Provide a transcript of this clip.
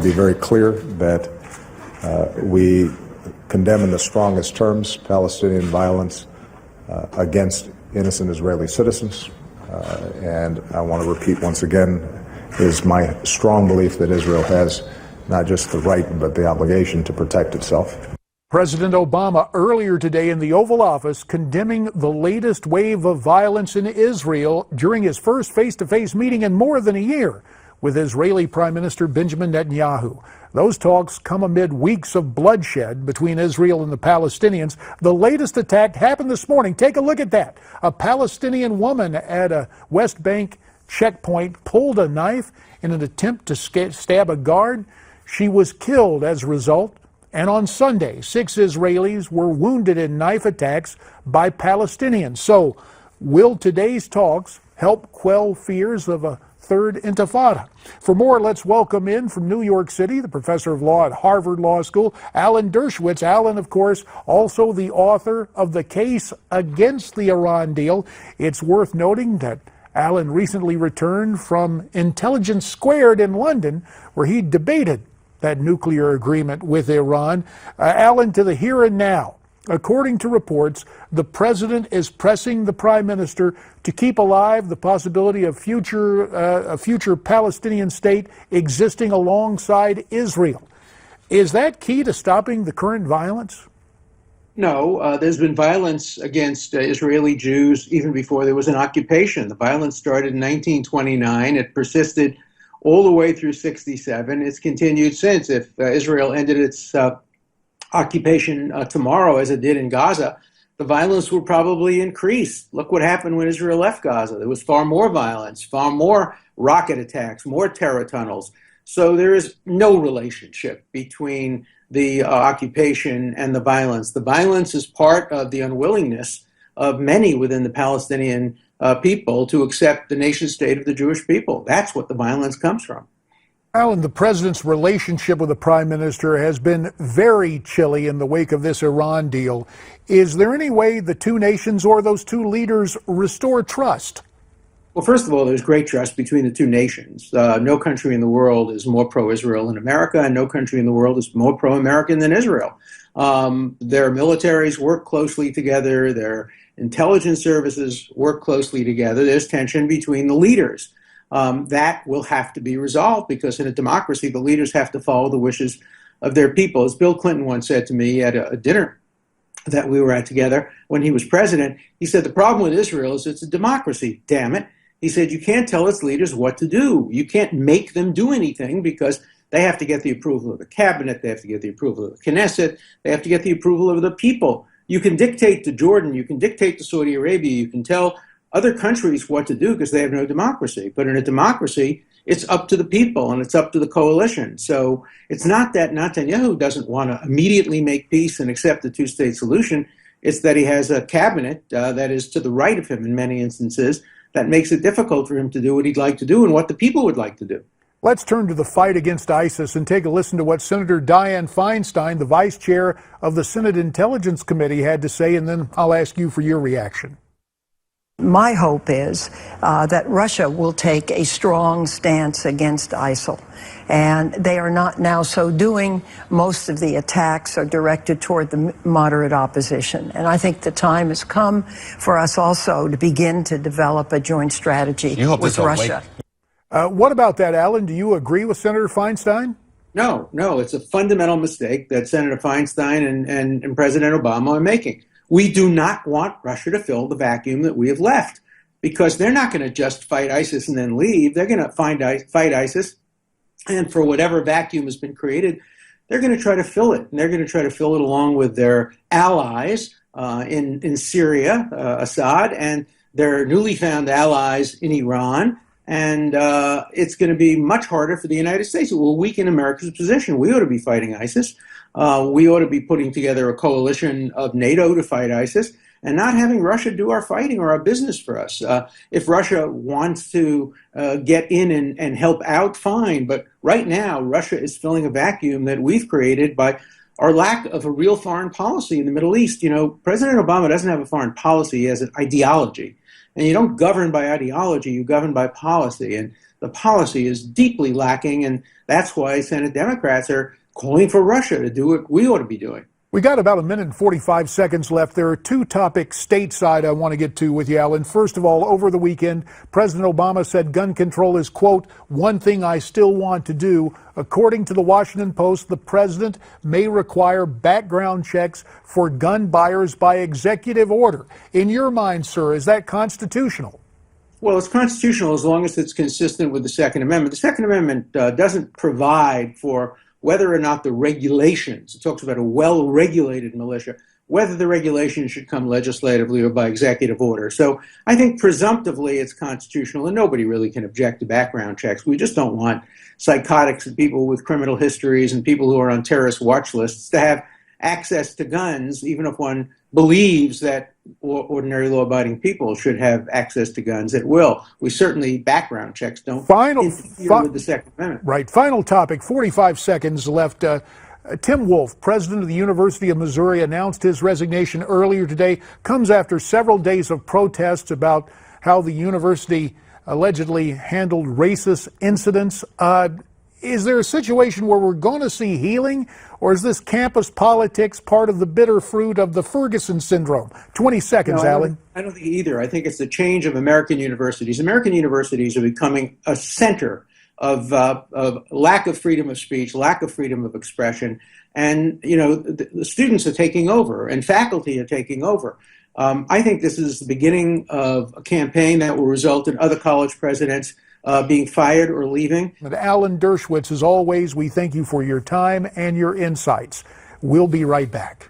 to be very clear that we condemn in the strongest terms Palestinian violence against innocent Israeli citizens. And I want to repeat once again, it is my strong belief that Israel has not just the right, but the obligation to protect itself. President Obama earlier today in the Oval Office condemning the latest wave of violence in Israel during his first face-to-face meeting in more than a year with Israeli Prime Minister Benjamin Netanyahu. Those talks come amid weeks of bloodshed between Israel and the Palestinians. The latest attack happened this morning. Take a look at that. A Palestinian woman at a West Bank checkpoint pulled a knife in an attempt to stab a guard. She was killed as a result. And on Sunday, 6 Israelis were wounded in knife attacks by Palestinians. So, will today's talks help quell fears of a third intifada? For more, let's welcome in from New York City, the professor of law at Harvard Law School, Alan Dershowitz. Alan, of course, also the author of The Case Against the Iran Deal. It's worth noting that Alan recently returned from Intelligence Squared in London, where he debated that nuclear agreement with Iran. Alan, to the here and now. According to reports, the president is pressing the prime minister to keep alive the possibility of a future Palestinian state existing alongside Israel. Is that key to stopping the current violence? No, there's been violence against Israeli Jews even before there was an occupation. The violence started in 1929. It persisted all the way through 1967. It's continued since. If Israel ended its occupation tomorrow, as it did in Gaza, the violence would probably increase. Look what happened when Israel left Gaza. There was far more violence, far more rocket attacks, more terror tunnels. So there is no relationship between the occupation and the violence. The violence is part of the unwillingness of many within the Palestinian people to accept the nation state of the Jewish people. That's what the violence comes from. Alan, the president's relationship with the prime minister has been very chilly in the wake of this Iran deal. Is there any way the two nations or those two leaders restore trust? Well, first of all, there's great trust between the two nations. No country in the world is more pro-Israel than America, and no country in the world is more pro-American than Israel. Their militaries work closely together. Their intelligence services work closely together. There's tension between the leaders. That will have to be resolved because in a democracy, the leaders have to follow the wishes of their people. As Bill Clinton once said to me at a dinner that we were at together when he was president, he said, the problem with Israel is it's a democracy, damn it. He said, you can't tell its leaders what to do. You can't make them do anything because they have to get the approval of the cabinet. They have to get the approval of the Knesset. They have to get the approval of the people. You can dictate to Jordan. You can dictate to Saudi Arabia. You can tell other countries what to do because they have no democracy. But in a democracy, it's up to the people and it's up to the coalition. So it's not that Netanyahu doesn't want to immediately make peace and accept the two-state solution. It's that he has a cabinet that is to the right of him in many instances that makes it difficult for him to do what he'd like to do and what the people would like to do. Let's turn to the fight against ISIS and take a listen to what Senator Dianne Feinstein, the vice chair of the Senate Intelligence Committee, had to say, and then I'll ask you for your reaction. My hope is that Russia will take a strong stance against ISIL. And they are not now so doing. Most of the attacks are directed toward the moderate opposition. And I think the time has come for us also to begin to develop a joint strategy with Russia. What about that, Alan? Do you agree with Senator Feinstein? No, it's a fundamental mistake that Senator Feinstein and President Obama are making. We do not want Russia to fill the vacuum that we have left because they're not going to just fight ISIS and then leave. They're going to fight ISIS, and for whatever vacuum has been created, they're going to try to fill it. And they're going to try to fill it along with their allies in Syria, Assad, and their newly found allies in Iran. And it's going to be much harder for the United States. It will weaken America's position. We ought to be fighting ISIS. We ought to be putting together a coalition of NATO to fight ISIS and not having Russia do our fighting or our business for us. If Russia wants to get in and help out, fine. But right now, Russia is filling a vacuum that we've created by our lack of a real foreign policy in the Middle East. You know, President Obama doesn't have a foreign policy, he has an ideology. And you don't govern by ideology, you govern by policy. And The policy is deeply lacking, and that's why Senate Democrats are calling for Russia to do what we ought to be doing. We got about a minute and 45 seconds left. There are two topics stateside I want to get to with you, Alan. First of all, over the weekend, President Obama said gun control is, quote, one thing I still want to do. According to the Washington Post, the president may require background checks for gun buyers by executive order. In your mind, sir, is that constitutional? Well, it's constitutional as long as it's consistent with the Second Amendment. The Second Amendment doesn't provide for whether or not the regulations, it talks about a well-regulated militia, whether the regulations should come legislatively or by executive order. So I think presumptively it's constitutional, and nobody really can object to background checks. We just don't want psychotics and people with criminal histories and people who are on terrorist watch lists to have access to guns, even if one believes that ordinary law-abiding people should have access to guns at will. We certainly, background checks don't interfere with the Second Amendment. Right. Final topic, 45 seconds left. Tim Wolf, president of the University of Missouri, announced his resignation earlier today. Comes after several days of protests about how the university allegedly handled racist incidents. Is there a situation where we're going to see healing, or is this campus politics part of the bitter fruit of the Ferguson syndrome? 20 seconds, Alan. I don't think either. I think it's the change of American universities. American universities are becoming a center of lack of freedom of speech, lack of freedom of expression, and the students are taking over and faculty are taking over. I think this is the beginning of a campaign that will result in other college presidents being fired or leaving. And Alan Dershowitz, as always, we thank you for your time and your insights. We'll be right back.